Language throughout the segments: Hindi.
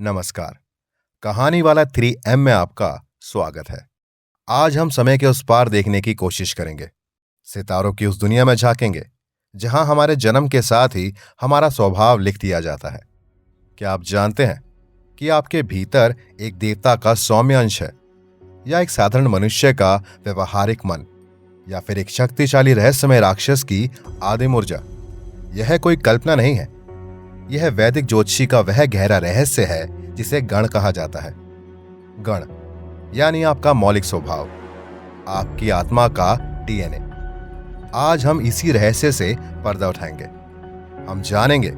नमस्कार। कहानी वाला 3M में आपका स्वागत है। आज हम समय के उस पार देखने की कोशिश करेंगे। सितारों की उस दुनिया में झांकेंगे जहां हमारे जन्म के साथ ही हमारा स्वभाव लिख दिया जाता है। क्या आप जानते हैं कि आपके भीतर एक देवता का सौम्य अंश है, या एक साधारण मनुष्य का व्यवहारिक मन, या फिर एक शक्तिशाली रहस्यमय राक्षस की आदिम ऊर्जा? यह कोई कल्पना नहीं है। यह वैदिक ज्योतिषी का वह गहरा रहस्य है जिसे गण कहा जाता है। गण यानी आपका मौलिक स्वभाव, आपकी आत्मा का डीएनए। आज हम इसी रहस्य से पर्दा उठाएंगे। हम जानेंगे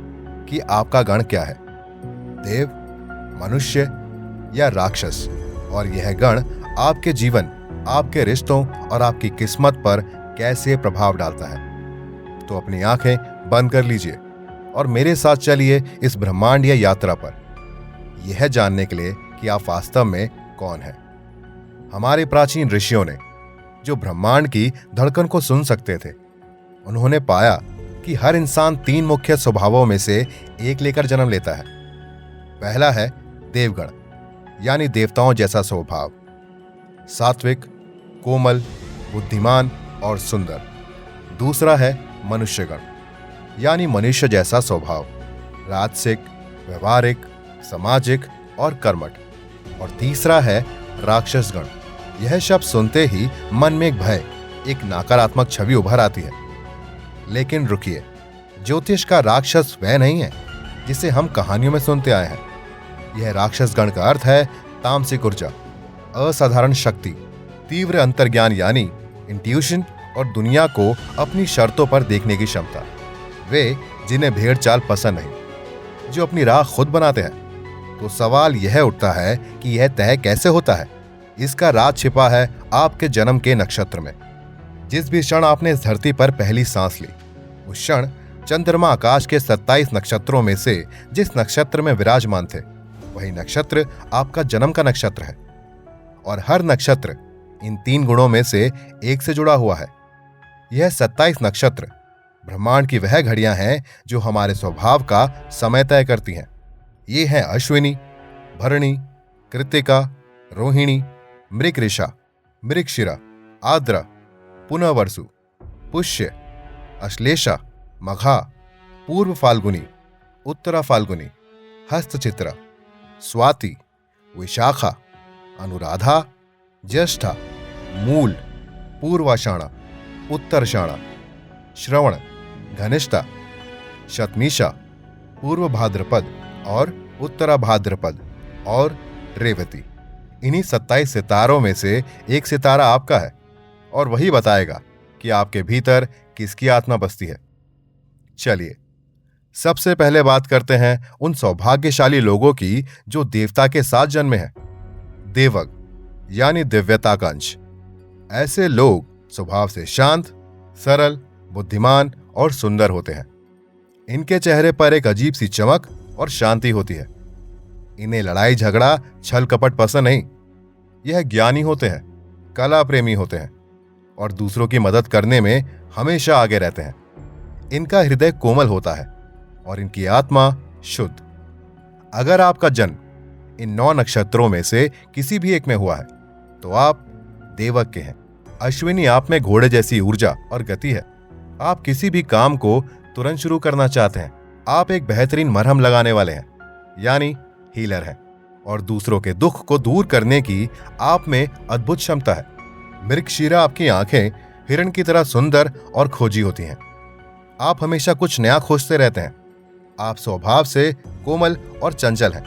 कि आपका गण क्या है, देव, मनुष्य या राक्षस, और यह गण आपके जीवन, आपके रिश्तों और आपकी किस्मत पर कैसे प्रभाव डालता है। तो अपनी आंखें बंद कर लीजिए और मेरे साथ चलिए इस ब्रह्मांडीय यात्रा पर, यह जानने के लिए कि आप वास्तव में कौन हैं। हमारे प्राचीन ऋषियों ने, जो ब्रह्मांड की धड़कन को सुन सकते थे, उन्होंने पाया कि हर इंसान 3 मुख्य स्वभावों में से एक लेकर जन्म लेता है। पहला है देवगण, यानी देवताओं जैसा स्वभाव, सात्विक, कोमल, बुद्धिमान और सुंदर। दूसरा है मनुष्यगण, यानी मनुष्य जैसा स्वभाव, राजसिक, व्यवहारिक, सामाजिक और कर्मठ। और तीसरा है राक्षस गण। यह शब्द सुनते ही मन में एक भय, एक नकारात्मक छवि उभर आती है। लेकिन रुकिए, ज्योतिष का राक्षस वह नहीं है जिसे हम कहानियों में सुनते आए हैं। यह राक्षस गण का अर्थ है तामसिक ऊर्जा, असाधारण शक्ति, तीव्र अंतर्ज्ञान यानी इंट्यूशन, और दुनिया को अपनी शर्तों पर देखने की क्षमता। वे जिन्हें भेड़ चाल पसंद नहीं, जो अपनी राह खुद बनाते हैं। तो सवाल यह उठता है कि यह तय कैसे होता है। इसका राज छिपा है आपके जन्म के नक्षत्र में। जिस भी क्षण आपने इस धरती पर पहली सांस ली, उस क्षण चंद्रमा आकाश के 27 नक्षत्रों में से जिस नक्षत्र में विराजमान थे, वही नक्षत्र आपका जन्म का नक्षत्र है। और हर नक्षत्र इन 3 गुणों में से एक से जुड़ा हुआ है। यह 27 नक्षत्र ब्रह्मांड की वह घड़ियां हैं जो हमारे स्वभाव का समय तय करती हैं। ये हैं अश्विनी, भरणी, कृत्तिका, रोहिणी, मृगशिरा, मृगशिरा, आद्रा, पुनर्वसु, पुष्य, अश्लेषा, मघा, पूर्व फाल्गुनी, उत्तरा फाल्गुनी, हस्तचित्रा, स्वाति, विशाखा, अनुराधा, ज्येष्ठा, मूल, पूर्वाषाढ़ा, उत्तरषाढ़ा, श्रवण, घनिष्ठा, शतमीशा, पूर्व भाद्रपद और उत्तरा भाद्रपद और रेवती। इन्हीं 27 सितारों में से एक सितारा आपका है, और वही बताएगा कि आपके भीतर किसकी आत्मा बसती है। चलिए सबसे पहले बात करते हैं उन सौभाग्यशाली लोगों की जो देवता के साथ जन्मे हैं। देवग यानी दिव्यता का अंश। ऐसे लोग स्वभाव से शांत, सरल, बुद्धिमान और सुंदर होते हैं। इनके चेहरे पर एक अजीब सी चमक और शांति होती है। इन्हें लड़ाई झगड़ा, छल कपट पसंद नहीं। यह ज्ञानी होते हैं, कला प्रेमी होते हैं और दूसरों की मदद करने में हमेशा आगे रहते हैं। इनका हृदय कोमल होता है और इनकी आत्मा शुद्ध। अगर आपका जन्म इन 9 नक्षत्रों में से किसी भी एक में हुआ है तो आप देवक के हैं। अश्विनी आप में घोड़े जैसी ऊर्जा और गति है। आप किसी भी काम को तुरंत शुरू करना चाहते हैं। आप एक बेहतरीन मरहम लगाने वाले हैं, यानी हीलर हैं, और दूसरों के दुख को दूर करने की आप में अद्भुत क्षमता है। मृगशिरा आपकी आंखें हिरण की तरह सुंदर और खोजी होती हैं। आप हमेशा कुछ नया खोजते रहते हैं। आप स्वभाव से कोमल और चंचल हैं,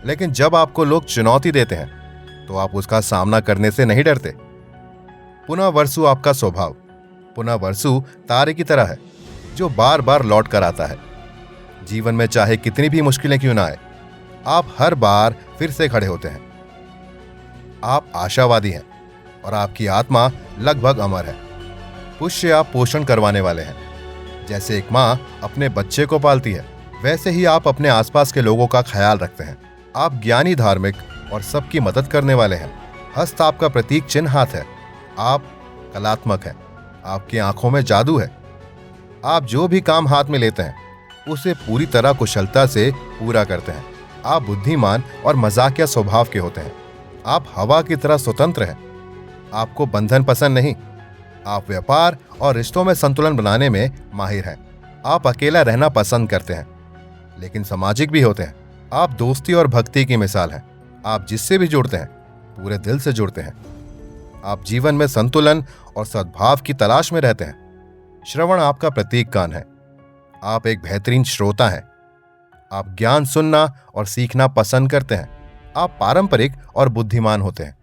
लेकिन जब आपको लोग चुनौती देते हैं तो आप उसका सामना करने से नहीं डरते। पुनर्वसु आपका स्वभाव। पुनर्वसु तारे की तरह है जो बार बार लौट कर आता है। जीवन में चाहे कितनी भी मुश्किलें क्यों ना आए, आप हर बार फिर से खड़े होते हैं। आप आशावादी हैं और आपकी आत्मा लगभग अमर है। पुष्य आप पोषण करवाने वाले हैं। जैसे एक माँ अपने बच्चे को पालती है, वैसे ही आप अपने आसपास के लोगों का ख्याल रखते हैं। आप ज्ञानी, धार्मिक और सबकी मदद करने वाले हैं। हस्त आपका प्रतीक चिन्ह हाथ है। आप कलात्मक हैं। आपकी आंखों में जादू है। आप जो भी काम हाथ में लेते हैं उसे पूरी तरह कुशलता से पूरा करते हैं। आप बुद्धिमान और मजाकिया स्वभाव के होते हैं। आप हवा की तरह स्वतंत्र हैं। आपको बंधन पसंद नहीं। आप व्यापार और रिश्तों में संतुलन बनाने में माहिर हैं। आप अकेला रहना पसंद करते हैं, लेकिन सामाजिक भी होते हैं। आप दोस्ती और भक्ति की मिसाल हैं। आप जिससे भी जुड़ते हैं पूरे दिल से जुड़ते हैं। आप जीवन में संतुलन और सद्भाव की तलाश में रहते हैं। श्रवण आपका प्रतीक कान है। आप एक बेहतरीन श्रोता हैं। आप ज्ञान सुनना और सीखना पसंद करते हैं। आप पारंपरिक और बुद्धिमान होते हैं।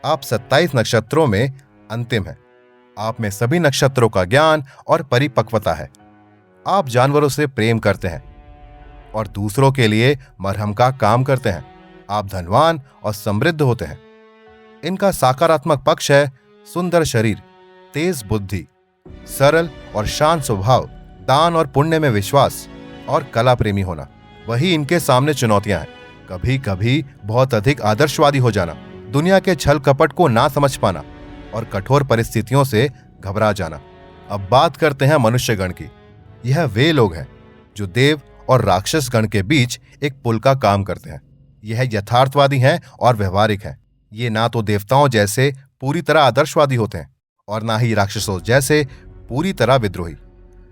आप 27 नक्षत्रों में अंतिम हैं। आप में सभी नक्षत्रों का ज्ञान और परिपक्वता है। आप जानवरों से प्रेम करते हैं और दूसरों के लिए मरहम का काम करते हैं। आप धनवान और समृद्ध होते हैं। इनका सकारात्मक पक्ष है सुंदर शरीर, तेज बुद्धि, सरल और शांत स्वभाव, दान और पुण्य में विश्वास और कला प्रेमी होना। वही इनके सामने चुनौतियां हैं। कभी कभी बहुत अधिक आदर्शवादी हो जाना, दुनिया के छल कपट को ना समझ पाना और कठोर परिस्थितियों से घबरा जाना। अब बात करते हैं मनुष्य गण की। यह वे लोग हैं जो देव और राक्षस गण के बीच एक पुल का काम करते हैं। यह यथार्थवादी हैं और व्यवहारिक हैं। ये ना तो देवताओं जैसे पूरी तरह आदर्शवादी होते हैं और ना ही राक्षसों जैसे पूरी तरह विद्रोही।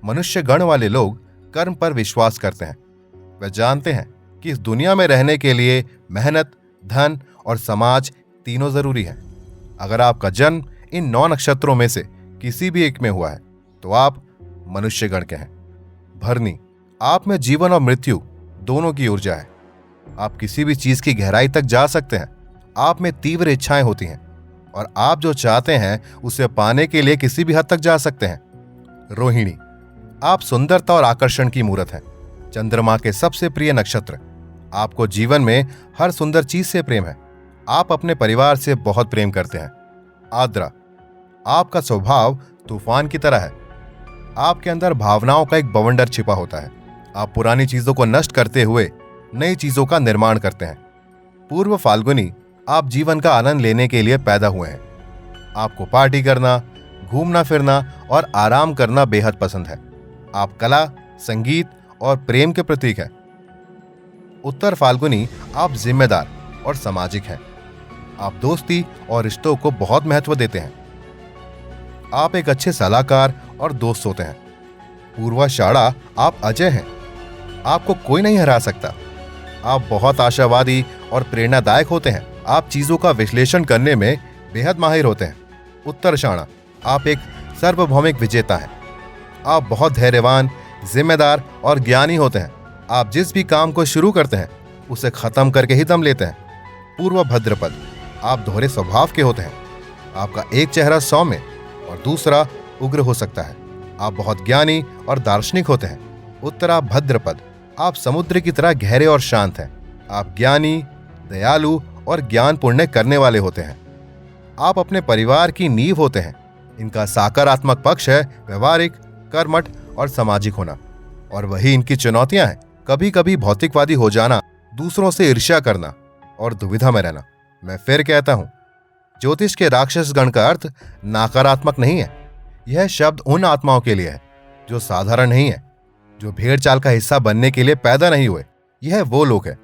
मनुष्य गण वाले लोग कर्म पर विश्वास करते हैं। वे जानते हैं कि इस दुनिया में रहने के लिए मेहनत, धन और समाज तीनों जरूरी हैं। अगर आपका जन्म इन 9 नक्षत्रों में से किसी भी एक में हुआ है तो आप मनुष्य गण के हैं। भरनी, आप में जीवन और मृत्यु दोनों की ऊर्जा है। आप किसी भी चीज की गहराई तक जा सकते हैं। आप में तीव्र इच्छाएं होती हैं और आप जो चाहते हैं उसे पाने के लिए किसी भी हद तक जा सकते हैं। रोहिणी, आप सुंदरता और आकर्षण की मूरत हैं। चंद्रमा के सबसे प्रिय नक्षत्र। आपको जीवन में हर सुंदर चीज से प्रेम है। आप अपने परिवार से बहुत प्रेम करते हैं। आद्रा, आपका स्वभाव तूफान की तरह है। आपके अंदर भावनाओं का एक बवंडर छिपा होता है। आप पुरानी चीजों को नष्ट करते हुए नई चीजों का निर्माण करते हैं। पूर्व फाल्गुनी, आप जीवन का आनंद लेने के लिए पैदा हुए हैं। आपको पार्टी करना, घूमना फिरना और आराम करना बेहद पसंद है। आप कला, संगीत और प्रेम के प्रतीक हैं। उत्तर फाल्गुनी, आप जिम्मेदार और सामाजिक हैं। आप दोस्ती और रिश्तों को बहुत महत्व देते हैं। आप एक अच्छे सलाहकार और दोस्त होते हैं। पूर्वाषाढ़ा, आप अजय हैं। आपको कोई नहीं हरा सकता। आप बहुत आशावादी और प्रेरणादायक होते हैं। आप चीजों का विश्लेषण करने में बेहद माहिर होते हैं। उत्तराषाढ़ा, आप एक सार्वभौमिक विजेता हैं। आप बहुत धैर्यवान, जिम्मेदार और ज्ञानी होते हैं। आप जिस भी काम को शुरू करते हैं उसे खत्म करके ही दम लेते हैं। पूर्व भद्रपद, आप दोहरे स्वभाव के होते हैं। आपका एक चेहरा सौम्य और दूसरा उग्र हो सकता है। आप बहुत ज्ञानी और दार्शनिक होते हैं। उत्तरा भद्रपद, आप समुद्र की तरह गहरे और शांत हैं। आप ज्ञानी, दयालु और ज्ञान पुण्य करने वाले होते हैं। आप अपने परिवार की नींव होते हैं। इनका सकारात्मक पक्ष है व्यवहारिक, कर्मठ और सामाजिक होना, और वही इनकी चुनौतियां हैं। कभी कभी भौतिकवादी हो जाना, दूसरों से ईर्ष्या करना और दुविधा में रहना। मैं फिर कहता हूं, ज्योतिष के राक्षस गण का अर्थ नकारात्मक नहीं है। यह शब्द उन आत्माओं के लिए है जो साधारण नहीं है, जो भेड़ चाल का हिस्सा बनने के लिए पैदा नहीं हुए। यह वो लोग हैं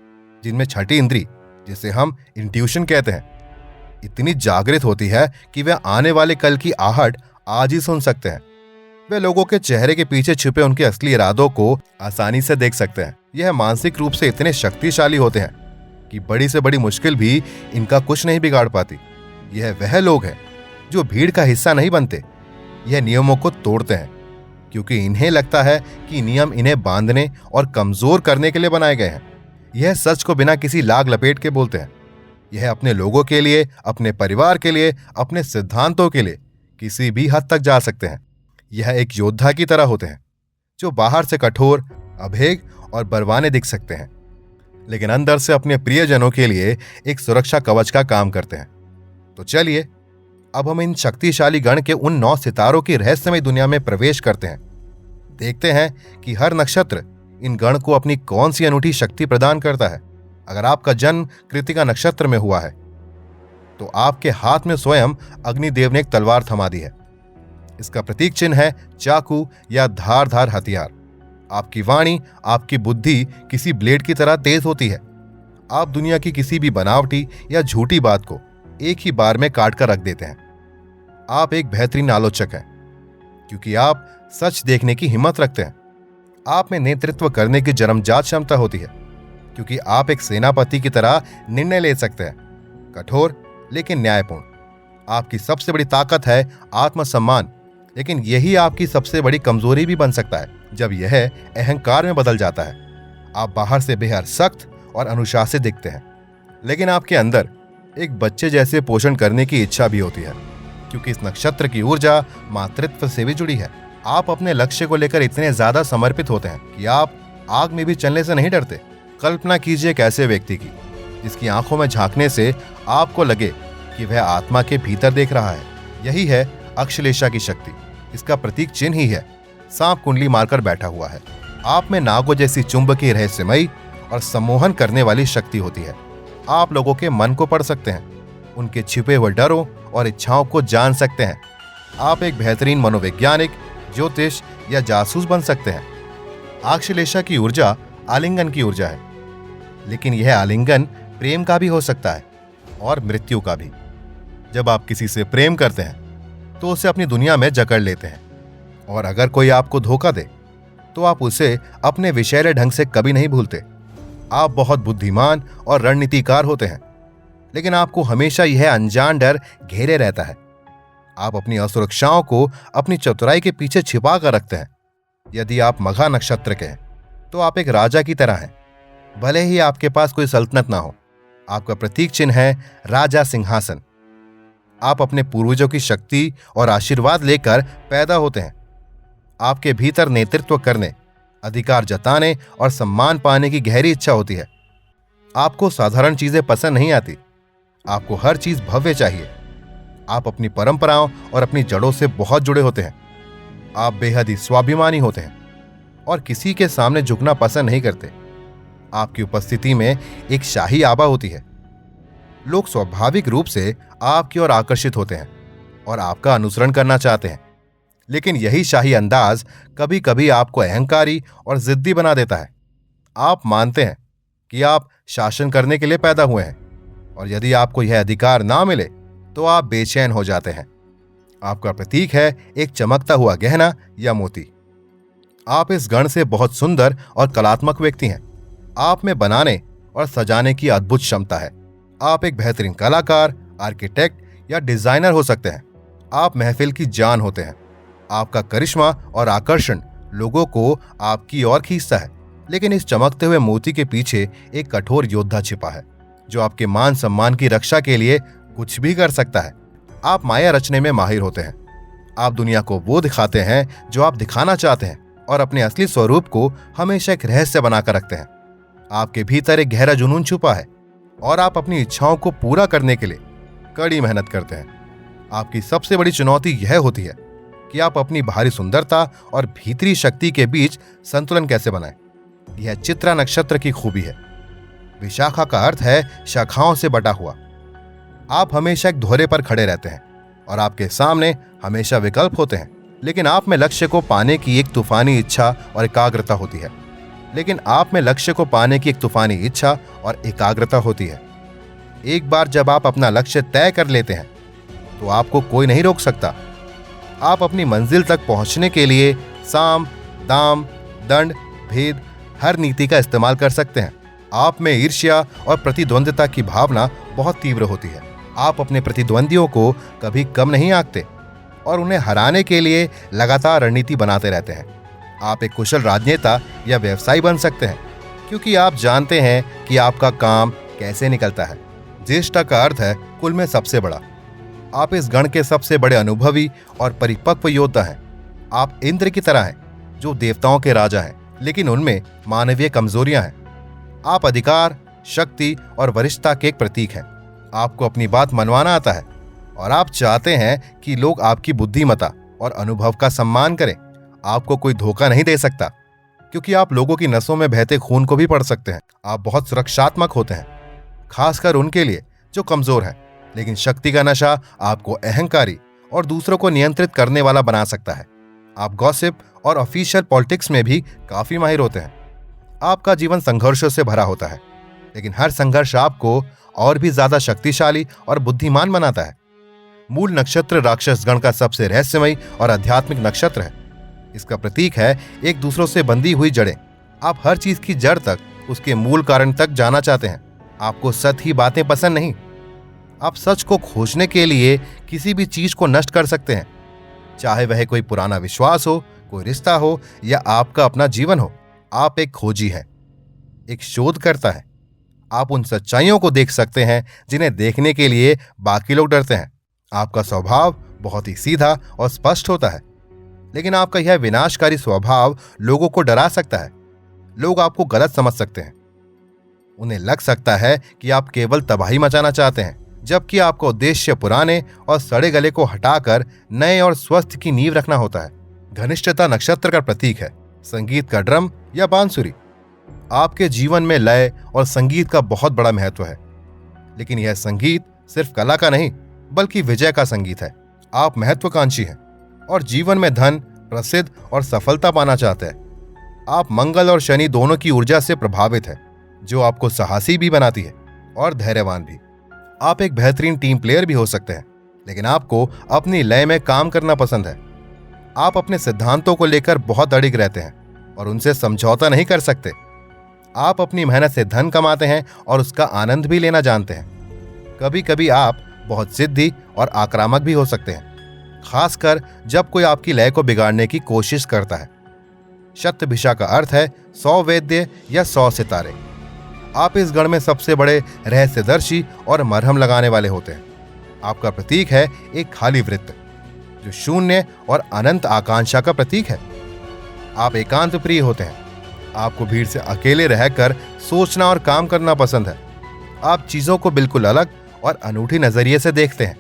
जिनमें छठी इंद्री, जिसे हम इंट्यूशन कहते हैं, इतनी जागृत होती है कि वे आने वाले कल की आहट आज ही सुन सकते हैं। वे लोगों के चेहरे के पीछे छुपे उनके असली इरादों को आसानी से देख सकते हैं। यह मानसिक रूप से इतने शक्तिशाली होते हैं कि बड़ी से बड़ी मुश्किल भी इनका कुछ नहीं बिगाड़ पाती। यह वह लोग हैं जो भीड़ का हिस्सा नहीं बनते। यह नियमों को तोड़ते हैं क्योंकि इन्हें लगता है कि नियम इन्हें बांधने और कमजोर करने के लिए बनाए गए हैं। यह सच को बिना किसी लाग लपेट के बोलते हैं। यह अपने लोगों के लिए, अपने परिवार के लिए, अपने सिद्धांतों के लिए किसी भी हद तक जा सकते हैं। यह एक योद्धा की तरह होते हैं जो बाहर से कठोर, अभेग और बरवाने दिख सकते हैं, लेकिन अंदर से अपने प्रियजनों के लिए एक सुरक्षा कवच का काम करते हैं। तो चलिए अब हम इन शक्तिशाली गण के उन 9 सितारों की रहस्यमय दुनिया में प्रवेश करते हैं। देखते हैं कि हर नक्षत्र इन गण को अपनी कौन सी अनूठी शक्ति प्रदान करता है। अगर आपका जन्म कृत्तिका नक्षत्र में हुआ है तो आपके हाथ में स्वयं अग्निदेव ने एक तलवार थमा दी है। इसका प्रतीक चिन्ह है चाकू या धारदार हथियार। आपकी वाणी, आपकी बुद्धि किसी ब्लेड की तरह तेज होती है। आप दुनिया की किसी भी बनावटी या झूठी बात को एक ही बार में काट कर रख देते हैं। आप एक बेहतरीन आलोचक हैं क्योंकि आप सच देखने की हिम्मत रखते हैं। आप में नेतृत्व करने की जन्मजात क्षमता होती है क्योंकि आप एक सेनापति की तरह निर्णय ले सकते हैं, कठोर लेकिन न्यायपूर्ण। आपकी सबसे बड़ी ताकत है आत्मसम्मान, लेकिन यही आपकी सबसे बड़ी कमजोरी भी बन सकता है जब यह अहंकार में बदल जाता है। आप बाहर से बेहद सख्त और अनुशासित दिखते हैं, लेकिन आपके अंदर एक बच्चे जैसे पोषण करने की इच्छा भी होती है क्योंकि इस नक्षत्र की ऊर्जा मातृत्व से भी जुड़ी है। आप अपने लक्ष्य को लेकर इतने ज्यादा समर्पित होते हैं कि आप आग में भी चलने से नहीं डरते। कल्पना कीजिए एक ऐसे व्यक्ति की जिसकी आंखों में झांकने से आपको लगे कि वह आत्मा के भीतर देख रहा है। यही है अक्षलेशा की शक्ति। इसका प्रतीक चिन्ह ही है, सांप कुंडली मारकर बैठा हुआ है। आप में नागों जैसी चुंबकीय, रहस्यमयी और सम्मोहन करने वाली शक्ति होती है। आप लोगों के मन को पढ़ सकते हैं, उनके छिपे हुए डरों और इच्छाओं को जान सकते हैं। आप एक बेहतरीन मनोवैज्ञानिक, ज्योतिष या जासूस बन सकते हैं। अक्षलेशा की ऊर्जा आलिंगन की ऊर्जा है, लेकिन यह आलिंगन प्रेम का भी हो सकता है और मृत्यु का भी। जब आप किसी से प्रेम करते हैं तो उसे अपनी दुनिया में जकड़ लेते हैं, और अगर कोई आपको धोखा दे तो आप उसे अपने विषैले ढंग से कभी नहीं भूलते। आप बहुत बुद्धिमान और रणनीतिकार होते हैं, लेकिन आपको हमेशा यह अनजान डर घेरे रहता है। आप अपनी असुरक्षाओं को अपनी चतुराई के पीछे छिपा कर रखते हैं। यदि आप मघा नक्षत्र के हैं तो आप एक राजा की तरह हैं, भले ही आपके पास कोई सल्तनत ना हो। आपका प्रतीक चिन्ह है राजा सिंहासन। आप अपने पूर्वजों की शक्ति और आशीर्वाद लेकर पैदा होते हैं। आपके भीतर नेतृत्व करने, अधिकार जताने और सम्मान पाने की गहरी इच्छा होती है। आपको साधारण चीजें पसंद नहीं आती, आपको हर चीज भव्य चाहिए। आप अपनी परंपराओं और अपनी जड़ों से बहुत जुड़े होते हैं। आप बेहद ही स्वाभिमानी होते हैं और किसी के सामने झुकना पसंद नहीं करते। आपकी उपस्थिति में एक शाही आभा होती है। लोग स्वाभाविक रूप से आपकी ओर आकर्षित होते हैं और आपका अनुसरण करना चाहते हैं, लेकिन यही शाही अंदाज कभी कभी आपको अहंकारी और जिद्दी बना देता है। आप मानते हैं कि आप शासन करने के लिए पैदा हुए हैं, और यदि आपको यह अधिकार ना मिले तो आप बेचैन हो जाते हैं। आपका प्रतीक है एक चमकता हुआ गहना या मोती। आप इस गण से बहुत सुंदर और कलात्मक व्यक्ति हैं। आप में बनाने और सजाने की अद्भुत क्षमता है। आप एक बेहतरीन कलाकार, आर्किटेक्ट या डिजाइनर हो सकते हैं। आप महफिल की जान होते हैं। आपका करिश्मा और आकर्षण लोगों को आपकी ओर खींचता है, लेकिन इस चमकते हुए मोती के पीछे एक कठोर योद्धा छिपा है जो आपके मान सम्मान की रक्षा के लिए कुछ भी कर सकता है। आप माया रचने में माहिर होते हैं। आप दुनिया को वो दिखाते हैं जो आप दिखाना चाहते हैं, और अपने असली स्वरूप को हमेशा एक रहस्य बनाकर रखते हैं। आपके भीतर एक गहरा जुनून छुपा है और आप अपनी इच्छाओं को पूरा करने के लिए कड़ी मेहनत करते हैं। आपकी सबसे बड़ी चुनौती यह होती है कि आप अपनी बाहरी सुंदरता और भीतरी शक्ति के बीच संतुलन कैसे बनाएं। यह चित्रा नक्षत्र की खूबी है। विशाखा का अर्थ है शाखाओं से बटा हुआ। आप हमेशा एक दोहरे पर खड़े रहते हैं और आपके सामने हमेशा विकल्प होते हैं, लेकिन आप में लक्ष्य को पाने की एक तूफानी इच्छा और एकाग्रता होती है। एक बार जब आप अपना लक्ष्य तय कर लेते हैं तो आपको कोई नहीं रोक सकता। आप अपनी मंजिल तक पहुंचने के लिए साम, दाम, दंड, भेद, हर नीति का इस्तेमाल कर सकते हैं। आप में ईर्ष्या और प्रतिद्वंद्विता की भावना बहुत तीव्र होती है। आप अपने प्रतिद्वंदियों को कभी कम नहीं आंकते और उन्हें हराने के लिए लगातार रणनीति बनाते रहते हैं। आप एक कुशल राजनेता या व्यवसायी बन सकते हैं क्योंकि आप जानते हैं कि आपका काम कैसे निकलता है। ज्येष्ठा का अर्थ है कुल में सबसे बड़ा। आप इस गण के सबसे बड़े अनुभवी और परिपक्व योद्धा हैं। आप इंद्र की तरह हैं जो देवताओं के राजा हैं, लेकिन उनमें मानवीय कमजोरियां हैं। आप अधिकार, शक्ति और वरिष्ठता के एक प्रतीक हैं। आपको अपनी बात मनवाना आता है और आप चाहते हैं कि लोग आपकी बुद्धिमत्ता और अनुभव का सम्मान करें। आपको कोई धोखा नहीं दे सकता क्योंकि आप लोगों की नसों में बहते खून को भी पढ़ सकते हैं। आप बहुत सुरक्षात्मक होते हैं, खासकर उनके लिए जो कमजोर हैं, लेकिन शक्ति का नशा आपको अहंकारी और दूसरों को नियंत्रित करने वाला बना सकता है। आप गॉसिप और ऑफिशियल पॉलिटिक्स में भी काफी माहिर होते हैं। आपका जीवन संघर्षों से भरा होता है लेकिन हर संघर्ष आपको और भी ज्यादा शक्तिशाली और बुद्धिमान बनाता है। मूल नक्षत्र राक्षसगण का सबसे रहस्यमयी और आध्यात्मिक नक्षत्र है। इसका प्रतीक है एक दूसरों से बंधी हुई जड़ें। आप हर चीज की जड़ तक, उसके मूल कारण तक जाना चाहते हैं। आपको सत ही बातें पसंद नहीं। आप सच को खोजने के लिए किसी भी चीज को नष्ट कर सकते हैं, चाहे वह कोई पुराना विश्वास हो, कोई रिश्ता हो या आपका अपना जीवन हो। आप एक खोजी हैं, एक शोधकर्ता है। आप उन सच्चाइयों को देख सकते हैं जिन्हें देखने के लिए बाकी लोग डरते हैं। आपका स्वभाव बहुत ही सीधा और स्पष्ट होता है, लेकिन आपका यह विनाशकारी स्वभाव लोगों को डरा सकता है। लोग आपको गलत समझ सकते हैं। उन्हें लग सकता है कि आप केवल तबाही मचाना चाहते हैं, जबकि आपका उद्देश्य पुराने और सड़े गले को हटाकर नए और स्वस्थ की नींव रखना होता है। घनिष्ठता नक्षत्र का प्रतीक है, संगीत का ड्रम या बांसुरी। आपके जीवन में लय और संगीत का बहुत बड़ा महत्व है, लेकिन यह संगीत सिर्फ कला का नहीं बल्कि विजय का संगीत है। आप महत्वाकांक्षी हैं और जीवन में धन, प्रसिद्ध और सफलता पाना चाहते हैं। आप मंगल और शनि दोनों की ऊर्जा से प्रभावित हैं, जो आपको साहसी भी बनाती है और धैर्यवान भी। आप एक बेहतरीन टीम प्लेयर भी हो सकते हैं, लेकिन आपको अपनी लय में काम करना पसंद है। आप अपने सिद्धांतों को लेकर बहुत अडिग रहते हैं और उनसे समझौता नहीं कर सकते। आप अपनी मेहनत से धन कमाते हैं और उसका आनंद भी लेना जानते हैं। कभी कभी आप बहुत जिद्दी और आक्रामक भी हो सकते हैं, खासकर जब कोई आपकी लय को बिगाड़ने की कोशिश करता है। शतभिषा का अर्थ है 100 वैद्य या 100 सितारे। आप इस गण में सबसे बड़े रहस्यदर्शी और मरहम लगाने वाले होते हैं। आपका प्रतीक है एक खाली वृत्त, जो शून्य और अनंत आकांक्षा का प्रतीक है। आप एकांत प्रिय होते हैं। आपको भीड़ से अकेले रहकर सोचना और काम करना पसंद है। आप चीजों को बिल्कुल अलग और अनूठी नजरिए से देखते हैं,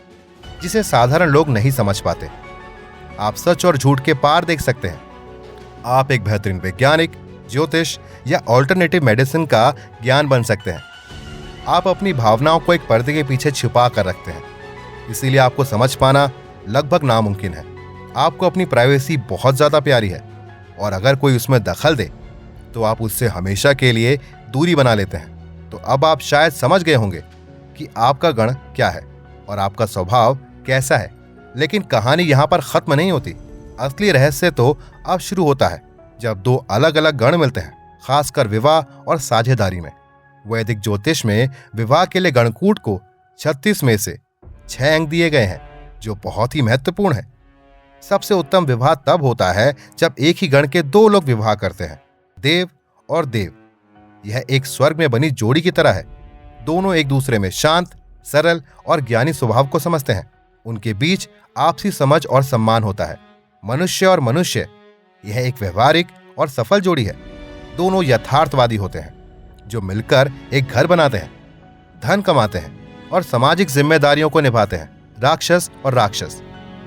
जिसे साधारण लोग नहीं समझ पाते। आप सच और झूठ के पार देख सकते हैं। आप एक बेहतरीन वैज्ञानिक, ज्योतिष या ऑल्टरनेटिव मेडिसिन का ज्ञान बन सकते हैं। आप अपनी भावनाओं को एक पर्दे के पीछे छिपा कर रखते हैं, इसीलिए आपको समझ पाना लगभग नामुमकिन है। आपको अपनी प्राइवेसी बहुत ज्यादा प्यारी है और अगर कोई उसमें दखल दे तो आप उससे हमेशा के लिए दूरी बना लेते हैं। तो अब आप शायद समझ गए होंगे कि आपका गण क्या है और आपका स्वभाव कैसा है। लेकिन कहानी यहां पर खत्म नहीं होती। असली रहस्य तो अब शुरू होता है जब दो अलग अलग गण मिलते हैं, खासकर विवाह और साझेदारी में। वैदिक ज्योतिष में विवाह के लिए गणकूट को 36 में से 6 अंक दिए गए हैं, जो बहुत ही महत्वपूर्ण है। सबसे उत्तम विवाह तब होता है जब एक ही गण के 2 लोग विवाह करते हैं, देव और देव। यह एक स्वर्ग में बनी जोड़ी की तरह है। दोनों एक दूसरे में शांत, सरल और ज्ञानी स्वभाव को समझते हैं। उनके बीच आपसी समझ और सम्मान होता है। मनुष्य और मनुष्य, यह एक व्यवहारिक और सफल जोड़ी है। दोनों यथार्थवादी होते हैं, जो मिलकर एक घर बनाते हैं, धन कमाते हैं और सामाजिक जिम्मेदारियों को निभाते हैं। राक्षस और राक्षस,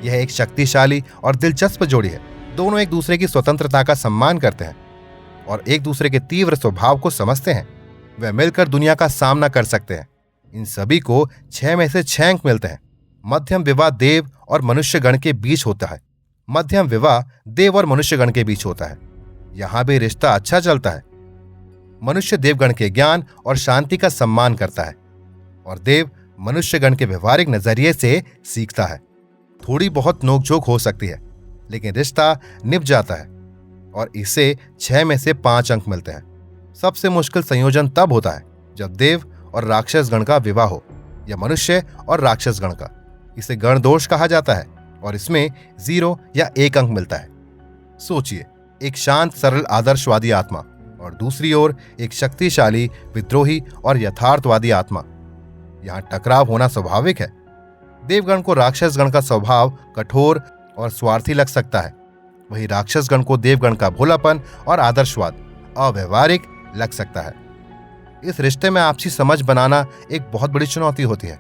यह एक शक्तिशाली और दिलचस्प जोड़ी है। दोनों एक दूसरे की स्वतंत्रता का सम्मान करते हैं और एक दूसरे के तीव्र स्वभाव को समझते हैं। वे मिलकर दुनिया का सामना कर सकते हैं। इन सभी को 6 में से 6 अंक मिलते हैं। मध्यम विवाह देव और मनुष्य गण के बीच होता है। मध्यम विवाह देव और मनुष्य गण के बीच होता है। यहां भी रिश्ता अच्छा चलता है। मनुष्य देवगण के ज्ञान और शांति का सम्मान करता है और देव मनुष्यगण के व्यवहारिक नजरिए से सीखता है। थोड़ी बहुत नोकझोंक हो सकती है, लेकिन रिश्ता निभ जाता है और इसे 6 में से 5 अंक मिलते हैं। सबसे मुश्किल संयोजन तब होता है जब देव और राक्षस गण का विवाह हो, या मनुष्य और राक्षस गण का। इसे गण दोष कहा जाता है और इसमें 0 या 1 अंक मिलता है। सोचिए, एक शांत सरल आदर्शवादी आत्मा और दूसरी ओर एक शक्तिशाली विद्रोही और यथार्थवादी आत्मा। यहां टकराव होना स्वाभाविक है। देवगण को राक्षसगण का स्वभाव कठोर और स्वार्थी लग सकता है, वहीं राक्षसगण को देवगण का भोलापन और आदर्शवाद अव्यवहारिक लग सकता है। इस रिश्ते में आपसी समझ बनाना एक बहुत बड़ी चुनौती होती है।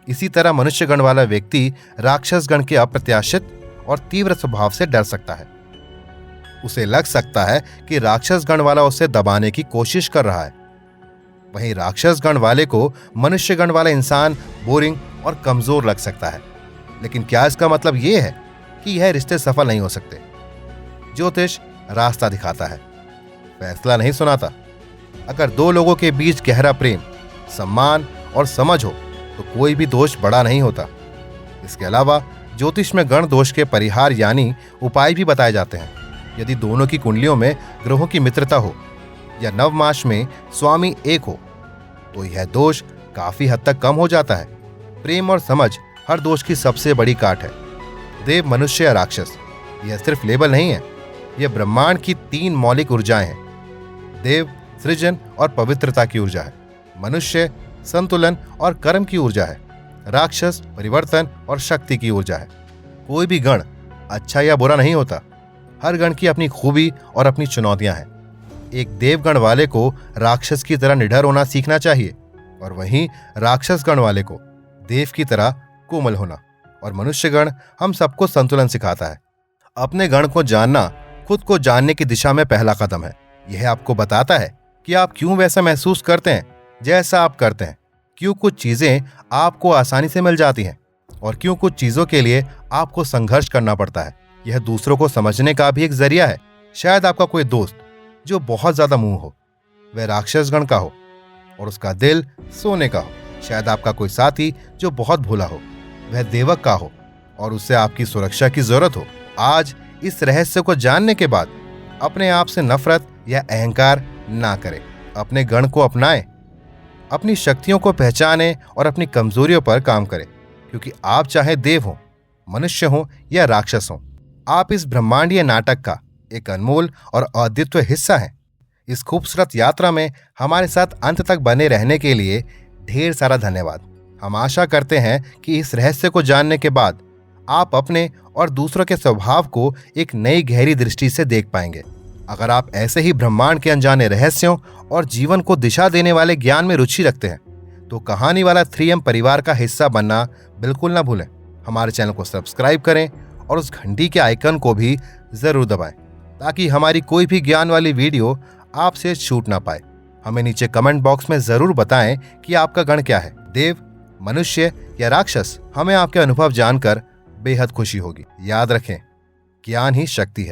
इसी तरह मनुष्यगण वाला व्यक्ति राक्षसगण के अप्रत्याशित और तीव्र स्वभाव से डर सकता है। उसे लग सकता है कि राक्षसगण वाला उसे दबाने की कोशिश कर रहा है। वहीं राक्षसगण वाले को मनुष्यगण वाला इंसान बोरिंग और कमजोर लग सकता है। लेकिन क्या इसका मतलब यह है कि यह रिश्ते सफल नहीं हो सकते? ज्योतिष रास्ता दिखाता है, फैसला नहीं सुनाता। अगर 2 लोगों के बीच गहरा प्रेम सम्मान और समझ हो तो कोई भी दोष बड़ा नहीं होता। इसके अलावा ज्योतिष में गण दोष के परिहार यानी उपाय भी बताए जाते हैं। यदि दोनों की कुंडलियों में ग्रहों की मित्रता हो या नवमास में स्वामी एक हो तो यह दोष काफी हद तक कम हो जाता है। प्रेम और समझ हर दोष की सबसे बड़ी काट है। देव, मनुष्य या राक्षस, यह सिर्फ लेबल नहीं है, यह ब्रह्मांड की 3 मौलिक ऊर्जाएं हैं। देव सृजन और पवित्रता की ऊर्जा है, मनुष्य संतुलन और कर्म की ऊर्जा है, राक्षस परिवर्तन और शक्ति की ऊर्जा है। कोई भी गण अच्छा या बुरा नहीं होता, हर गण की अपनी खूबी और अपनी चुनौतियां हैं। एक देवगण वाले को राक्षस की तरह निडर होना सीखना चाहिए और वहीं राक्षस गण वाले को देव की तरह कोमल होना। और मनुष्य गण हम सबको संतुलन सिखाता है। अपने गण को जानना खुद को जानने की दिशा में पहला कदम है। यह आपको बताता है कि आप क्यों वैसा महसूस करते हैं जैसा आप करते हैं, क्यों कुछ चीजें आपको आसानी से मिल जाती हैं और क्यों कुछ चीजों के लिए आपको संघर्ष करना पड़ता है। यह दूसरों को समझने का भी एक जरिया है। शायद आपका कोई दोस्त जो बहुत ज्यादा मुंह हो वह राक्षस गण का हो और उसका दिल सोने का हो। शायद आपका कोई साथी जो बहुत भोला हो वह देवक का हो और उससे आपकी सुरक्षा की जरूरत हो। आज इस रहस्य को जानने के बाद अपने आप से नफरत या अहंकार ना करें। अपने गण को अपनाएं, अपनी शक्तियों को पहचानें और अपनी कमजोरियों पर काम करें, क्योंकि आप चाहे देव हो, मनुष्य हो या राक्षस हो, आप इस ब्रह्मांडीय नाटक का एक अनमोल और अद्वितीय हिस्सा हैं। इस खूबसूरत यात्रा में हमारे साथ अंत तक बने रहने के लिए ढेर सारा धन्यवाद। हम आशा करते हैं कि इस रहस्य को जानने के बाद आप अपने और दूसरों के स्वभाव को एक नई गहरी दृष्टि से देख पाएंगे। अगर आप ऐसे ही ब्रह्मांड के अनजाने रहस्यों और जीवन को दिशा देने वाले ज्ञान में रुचि रखते हैं तो कहानी वाला 3M परिवार का हिस्सा बनना बिल्कुल ना भूलें। हमारे चैनल को सब्सक्राइब करें और उस घंटी के आइकन को भी जरूर दबाएं ताकि हमारी कोई भी ज्ञान वाली वीडियो आपसे छूट ना पाए। हमें नीचे कमेंट बॉक्स में जरूर बताएं कि आपका गण क्या है, देव, मनुष्य या राक्षस। हमें आपके अनुभव जानकर बेहद खुशी होगी। याद रखें, ज्ञान ही शक्ति है।